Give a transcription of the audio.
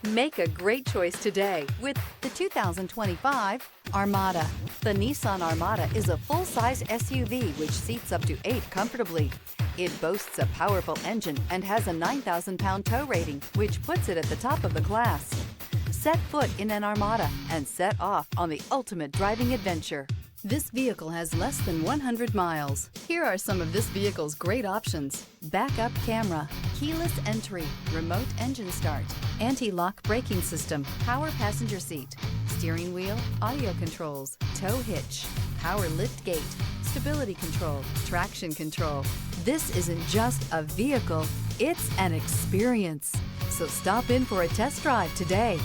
Make a great choice today with the 2025 Armada. The Nissan Armada is a full-size SUV which seats up to 8 comfortably. It boasts a powerful engine and has a 9,000-pound tow rating, which puts it at the top of the class. Set foot in an Armada and set off on the ultimate driving adventure. This vehicle has less than 100 miles. Here are some of this vehicle's great options: backup camera, keyless entry, remote engine start, anti-lock braking system, power passenger seat, steering wheel audio controls, tow hitch, power lift gate, stability control, traction control. This isn't just a vehicle, it's an experience. So stop in for a test drive today.